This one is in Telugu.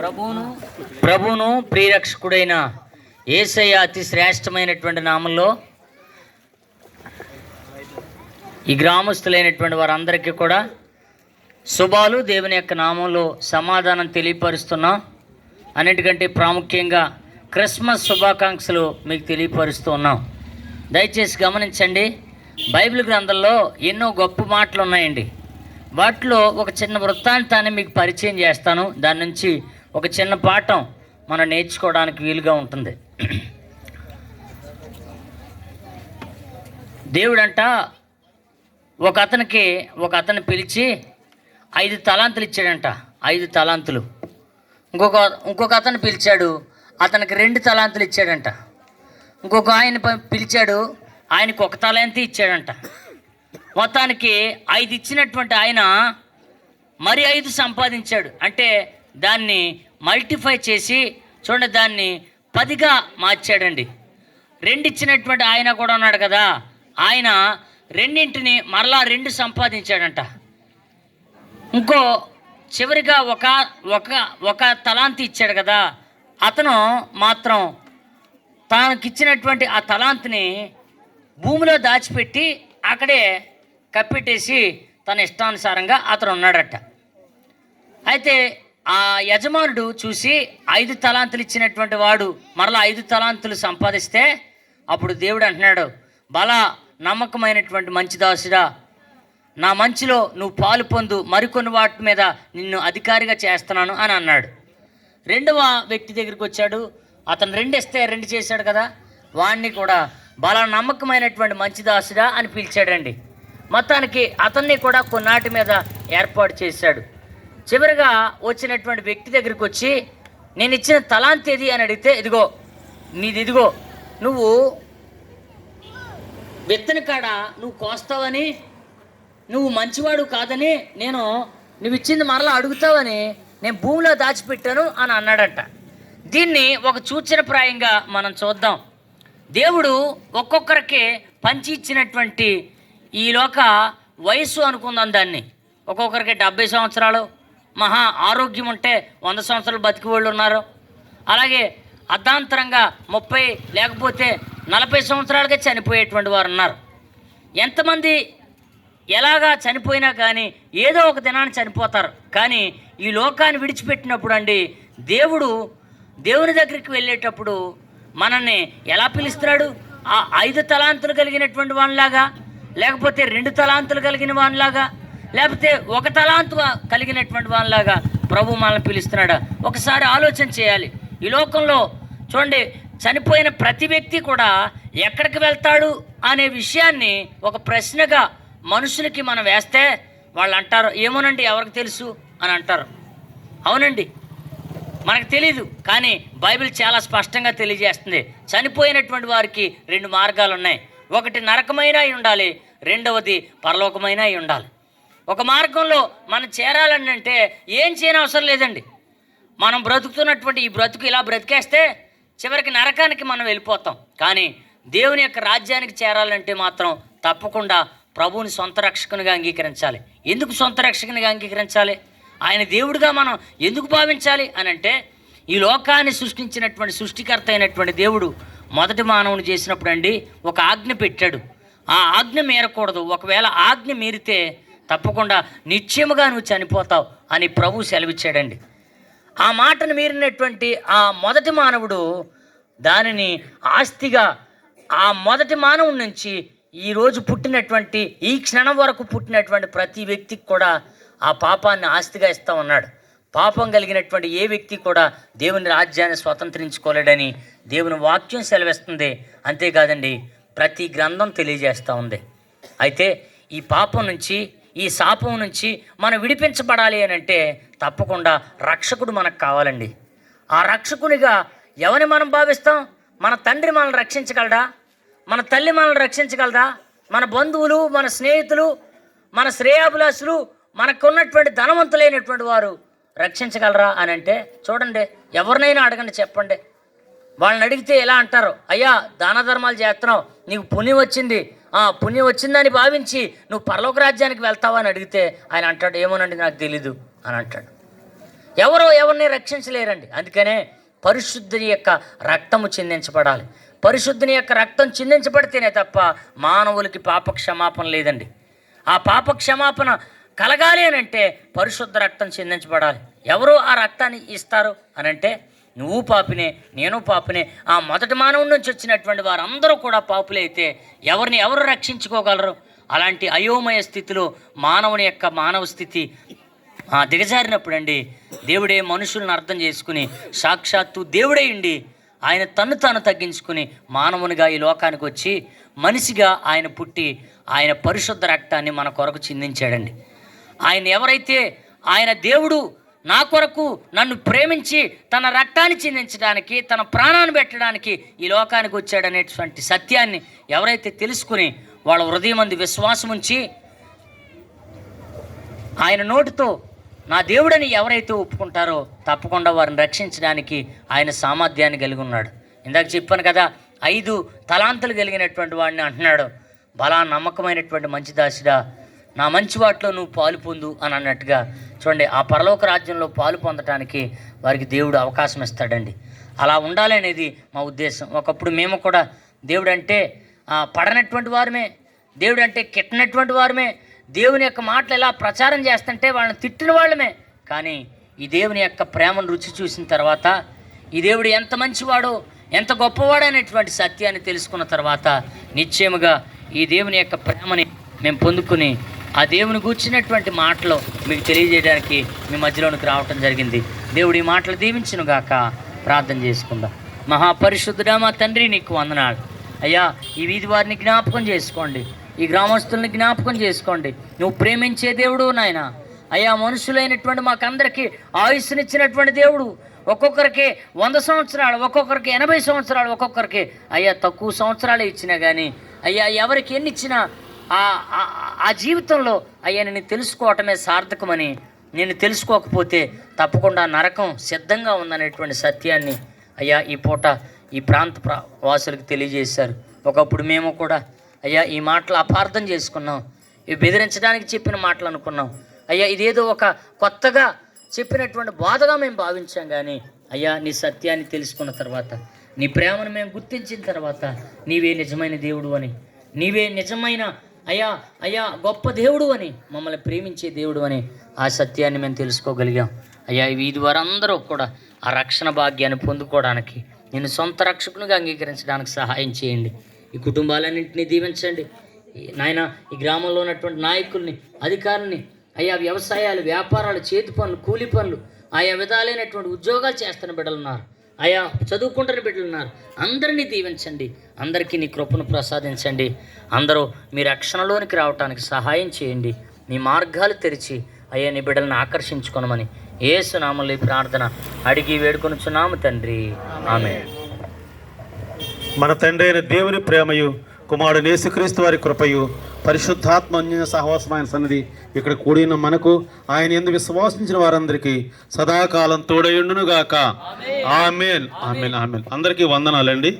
ప్రభువును ప్రియరక్షకుడైన యేసయ్య అతి శ్రేష్టమైనటువంటి నామంలో ఈ గ్రామస్తులైనటువంటి వారందరికీ కూడా శుభాలు, దేవుని యొక్క నామంలో సమాధానం తెలియపరుస్తున్నాం. అన్నిటికంటే ప్రాముఖ్యంగా క్రిస్మస్ శుభాకాంక్షలు మీకు తెలియపరుస్తూ ఉన్నాం. దయచేసి గమనించండి, బైబిల్ గ్రంథంలో ఎన్నో గొప్ప మాటలు ఉన్నాయండి. వాటిలో ఒక చిన్న వృత్తాంతాన్ని మీకు పరిచయం చేస్తాను. దాని నుంచి ఒక చిన్న పాఠం మనం నేర్చుకోవడానికి వీలుగా ఉంటుంది. దేవుడంట ఒక అతను పిలిచి 5 తలాంతులు ఇచ్చాడంట. 5 తలాంతులు. ఇంకొక అతను పిలిచాడు, అతనికి 2 తలాంతులు ఇచ్చాడంట. ఇంకొక ఆయన పిలిచాడు, ఆయనకు 1 తలాంతి ఇచ్చాడంట. మొత్తానికి 5 ఇచ్చినటువంటి ఆయన మరి 5 సంపాదించాడు. అంటే దాన్ని మల్టిఫై చేసి చూడండి, దాన్ని 10గా మార్చాడండి. 2 ఇచ్చినటువంటి ఆయన కూడా ఉన్నాడు కదా, ఆయన 2ని మరలా 2 సంపాదించాడంట. ఇంకో చివరిగా ఒక తలాంతి ఇచ్చాడు కదా, అతను మాత్రం తనకిచ్చినటువంటి ఆ తలాంతిని భూమిలో దాచిపెట్టి అక్కడే కప్పెట్టేసి తన ఇష్టానుసారంగా అతను ఉన్నాడట. అయితే ఆ యజమానుడు చూసి 5 తలాంతులు ఇచ్చినటువంటి వాడు మరలా 5 తలాంతులు సంపాదిస్తే అప్పుడు దేవుడు అంటున్నాడు, బలా నమ్మకమైనటువంటి మంచి దాసుడా, నా మంచిలో నువ్వు పాలు పొందు, మరికొన్ని వాటి మీద నిన్ను అధికారిగా చేస్తున్నాను అని అన్నాడు. 2వ వ్యక్తి దగ్గరికి వచ్చాడు. అతను 2 ఇస్తే 2 చేశాడు కదా, వాడిని కూడా బలా నమ్మకమైనటువంటి మంచి దాసుడా అని పిలిచాడండి. మొత్తానికి అతన్ని కూడా కొన్నాటి మీద ఏర్పాటు చేశాడు. చివరిగా వచ్చినటువంటి వ్యక్తి దగ్గరికి వచ్చి, నేను ఇచ్చిన తలాంతి ఏది అని అడిగితే, ఇదిగో నువ్వు విత్తని కాడ నువ్వు కోస్తావని, నువ్వు మంచివాడు కాదని, నువ్వు ఇచ్చింది మరలా అడుగుతావని నేను భూమిలో దాచిపెట్టాను అని అన్నాడంట. దీన్ని ఒక సూచనప్రాయంగా మనం చూద్దాం. దేవుడు ఒక్కొక్కరికి పంచి ఇచ్చినటువంటి ఈ లోక వయస్సు అనుకుందాం దాన్ని. ఒక్కొక్కరికి 70 సంవత్సరాలు, మహా ఆరోగ్యం ఉంటే 100 సంవత్సరాలు బతికి వాళ్ళు ఉన్నారు. అలాగే అర్ధాంతరంగా 30 లేకపోతే 40 సంవత్సరాలుగా చనిపోయేటువంటి వారు ఉన్నారు. ఎంతమంది ఎలాగా చనిపోయినా కానీ ఏదో ఒక దినాన్ని చనిపోతారు. కానీ ఈ లోకాన్ని విడిచిపెట్టినప్పుడు అండి, దేవుని దగ్గరికి వెళ్ళేటప్పుడు మనల్ని ఎలా పిలుస్తున్నాడు? ఆ 5 తలాంతులు కలిగినటువంటి వానిలాగా, లేకపోతే 2 తలాంతులు కలిగిన వానిలాగా, లేకపోతే 1 తలాంతు కలిగినటువంటి వానిలాగా ప్రభు మనల్ని పిలుస్తున్నాడా? ఒకసారి ఆలోచన చేయాలి. ఈ లోకంలో చూడండి, చనిపోయిన ప్రతి వ్యక్తి కూడా ఎక్కడికి వెళ్తాడు అనే విషయాన్ని ఒక ప్రశ్నగా మనుషులకి మనం వేస్తే వాళ్ళు అంటారు, ఏమోనండి ఎవరికి తెలుసు అని అంటారు. అవునండి, మనకు తెలీదు. కానీ బైబిల్ చాలా స్పష్టంగా తెలియజేస్తుంది. చనిపోయినటువంటి వారికి 2 మార్గాలు ఉన్నాయి. ఒకటి నరకమైన అయి ఉండాలి, 2వది పరలోకమైన అయి ఉండాలి. ఒక మార్గంలో మనం చేరాలని అంటే ఏం చేయని అవసరం లేదండి. మనం బ్రతుకుతున్నటువంటి ఈ బ్రతుకు ఇలా బ్రతికేస్తే చివరికి నరకానికి మనం వెళ్ళిపోతాం. కానీ దేవుని యొక్క రాజ్యానికి చేరాలంటే మాత్రం తప్పకుండా ప్రభువుని సొంత రక్షకునిగా అంగీకరించాలి. ఎందుకు సొంత రక్షకునిగా అంగీకరించాలి? ఆయన దేవుడిగా మనం ఎందుకు భావించాలి అని అంటే, ఈ లోకాన్ని సృష్టించినటువంటి సృష్టికర్త అయినటువంటి దేవుడు మొదటి మానవుని చేసినప్పుడు అండి ఒక ఆజ్ఞ పెట్టాడు. ఆ ఆజ్ఞ మీరకూడదు. ఒకవేళ ఆజ్ఞ మీరితే తప్పకుండా నిశ్చయముగా నువ్వు చనిపోతావు అని ప్రభు సెలవిచ్చాడండి. ఆ మాటను మీరినటువంటి ఆ మొదటి మానవుడు దానిని ఆస్తిగా, ఆ మొదటి మానవుడి నుంచి ఈరోజు పుట్టినటువంటి ఈ క్షణం వరకు పుట్టినటువంటి ప్రతి వ్యక్తికి కూడా ఆ పాపాన్ని ఆస్తిగా ఇస్తూ ఉన్నాడు. పాపం కలిగినటువంటి ఏ వ్యక్తి కూడా దేవుని రాజ్యాన్ని స్వతంత్రించుకోలేడని దేవుని వాక్యం సెలవిస్తుంది. అంతేకాదండి, ప్రతి గ్రంథం తెలియజేస్తూ ఉంది. అయితే ఈ పాపం నుంచి, ఈ శాపం నుంచి మనం విడిపించబడాలి అని అంటే తప్పకుండా రక్షకుడు మనకు కావాలండి. ఆ రక్షకునిగా ఎవరిని మనం భావిస్తాం? మన తండ్రి మనల్ని రక్షించగలడా? మన తల్లి మనల్ని రక్షించగలదా? మన బంధువులు, మన స్నేహితులు, మన శ్రేయాభిలాషులు, మనకున్నటువంటి ధనవంతులైనటువంటి వారు రక్షించగలరా అని అంటే చూడండి, ఎవరినైనా అడగండి, చెప్పండి. వాళ్ళని అడిగితే ఎలా అంటారు? అయ్యా, దాన ధర్మాలు చేస్తున్నావు, నీకు పుణ్యం వచ్చింది, పుణ్యం వచ్చిందని భావించి నువ్వు పరలోక రాజ్యానికి వెళ్తావా అని అడిగితే ఆయన అంటాడు, ఏమోనండి నాకు తెలీదు అని అంటాడు. ఎవరో ఎవరిని రక్షించలేరండి. అందుకనే పరిశుద్ధుని యొక్క రక్తము చిందించబడాలి. పరిశుద్ధుని యొక్క రక్తం చిందించబడితేనే తప్ప మానవులకి పాప క్షమాపణ లేదండి. ఆ పాప క్షమాపణ కలగాలి అని అంటే పరిశుద్ధ రక్తం చిందించబడాలి. ఎవరు ఆ రక్తాన్ని ఇస్తారు అని అంటే నువ్వు పాపినే, నేను పాపినే. ఆ మొదటి మానవుడి నుంచి వచ్చినటువంటి వారందరూ కూడా పాపులే అయితే ఎవరిని ఎవరు రక్షించుకోగలరు? అలాంటి అయోమయ స్థితిలో మానవుని యొక్క మానవ స్థితి దిగజారినప్పుడు అండి దేవుడే మనుషులను అర్థం చేసుకుని సాక్షాత్తు దేవుడే ఉండి ఆయన తన్ను తాను తగ్గించుకుని మానవునిగా ఈ లోకానికి వచ్చి మనిషిగా ఆయన పుట్టి ఆయన పరిశుద్ధ రక్తాన్ని మన కొరకు చిందించాడండి. ఆయన ఎవరైతే ఆయన దేవుడు నా కొరకు నన్ను ప్రేమించి తన రక్తాన్ని చిందించడానికి, తన ప్రాణాన్ని పెట్టడానికి ఈ లోకానికి వచ్చాడనేటువంటి సత్యాన్ని ఎవరైతే తెలుసుకుని వాళ్ళ హృదయం అందు విశ్వాసం ఉంచి ఆయన నోటితో నా దేవుడని ఎవరైతే ఒప్పుకుంటారో తప్పకుండా వారిని రక్షించడానికి ఆయన సామర్థ్యాన్ని కలిగి ఉన్నాడు. ఇందాక చెప్పాను కదా, 5 తలాంతులు కలిగినటువంటి వాడిని అంటున్నాడు, బలా నమ్మకమైనటువంటి మంచి దాసుడా, నా మంచి వాటిలో నువ్వు పాలు పొందు అని అన్నట్టుగా చూడండి, ఆ పరలోక రాజ్యంలో పాలు పొందటానికి వారికి దేవుడు అవకాశం ఇస్తాడండి. అలా ఉండాలనేది మా ఉద్దేశం. ఒకప్పుడు మేము కూడా దేవుడు అంటే పడనటువంటి వారమే, దేవుడు అంటే కిట్టనటువంటి వారమే, దేవుని యొక్క మాటలు ఎలా ప్రచారం చేస్తుంటే వాళ్ళని తిట్టిన వాళ్ళమే. కానీ ఈ దేవుని యొక్క ప్రేమను రుచి చూసిన తర్వాత, ఈ దేవుడు ఎంత మంచివాడో ఎంత గొప్పవాడో అనేటువంటి సత్యాన్ని తెలుసుకున్న తర్వాత నిశ్చయముగా ఈ దేవుని యొక్క ప్రేమని మేము పొందుకుని ఆ దేవుని కూర్చున్నటువంటి మాటలు మీకు తెలియజేయడానికి మీ మధ్యలోనికి రావటం జరిగింది. దేవుడు ఈ మాటలు దీవించును గాక. ప్రార్థన చేసుకుందాం. మహాపరిశుద్ధుడా మా తండ్రి, నీకు వందనాలు అయ్యా. ఈ వీధి వారిని జ్ఞాపకం చేసుకోండి, ఈ గ్రామస్తుల్ని జ్ఞాపకం చేసుకోండి. నువ్వు ప్రేమించే దేవుడు నాయన అయ్యా. మనుషులైనటువంటి మాకందరికీ ఆయుస్సునిచ్చినటువంటి దేవుడు. ఒక్కొక్కరికి 100 సంవత్సరాలు, ఒక్కొక్కరికి 80 సంవత్సరాలు, ఒక్కొక్కరికి అయ్యా తక్కువ సంవత్సరాలు ఇచ్చినా కానీ అయ్యా ఎవరికి ఎన్ని ఇచ్చినా ఆ జీవితంలో అయ్యా నేను తెలుసుకోవటమే సార్థకమని, నేను తెలుసుకోకపోతే తప్పకుండా నరకం సిద్ధంగా ఉందనేటువంటి సత్యాన్ని అయ్యా ఈ పూట ఈ ప్రాంత వాసులకు తెలియజేశారు. ఒకప్పుడు మేము కూడా అయ్యా ఈ మాటలు అపార్థం చేసుకున్నాం, ఇవి బెదిరించడానికి చెప్పిన మాటలు అనుకున్నాం అయ్యా. ఇదేదో ఒక కొత్తగా చెప్పినటువంటి బాధగా మేము భావించాం. కానీ అయ్యా నీ సత్యాన్ని తెలుసుకున్న తర్వాత, నీ ప్రేమను మేము గుర్తించిన తర్వాత నీవే నిజమైన దేవుడు అని, నీవే నిజమైన అయ్యా గొప్ప దేవుడు అని, మమ్మల్ని ప్రేమించే దేవుడు అని ఆ సత్యాన్ని మేము తెలుసుకోగలిగాం అయ్యా. ఈ వీధి వారందరూ కూడా ఆ రక్షణ భాగ్యాన్ని పొందుకోవడానికి, నేను సొంత రక్షకునిగా అంగీకరించడానికి సహాయం చేయండి. ఈ కుటుంబాలన్నింటినీ దీవించండి నాయన. ఈ గ్రామంలో ఉన్నటువంటి నాయకుల్ని, అధికారుల్ని అయ్యా, వ్యవసాయాలు, వ్యాపారాలు, చేతి పనులు, కూలి పనులు, ఆయా విధాలైనటువంటి ఉద్యోగాలు చేస్తున్న బిడ్డలున్నారు, ఆయా చదువుకుంటున్న బిడ్డలున్నారు, అందరినీ దీవించండి. అందరికీ నీ కృపను ప్రసాదించండి. అందరూ మీ రక్షణలోనికి రావడానికి సహాయం చేయండి. మీ మార్గాలు తెరిచి అయ్యా నీ బిడ్డలను ఆకర్షించుకొనమని యేసు నామములో ఈ ప్రార్థన అడిగి వేడుకొనుచున్నాము తండ్రి, ఆమేన్. మన తండ్రి అయిన దేవుని ప్రేమయు, కుమారుడు యేసుక్రీస్తు వారి కృపయు, పరిశుద్ధాత్మ అన్యోన్య సహవాసమైన సన్నిధి ఇక్కడ కూడిన మనకు, ఆయన యందు విశ్వాసించిన వారందరికీ సదాకాలం తోడయుండును గాక. ఆమేన్, ఆమేన్, ఆమేన్. అందరికీ వందనాలండి.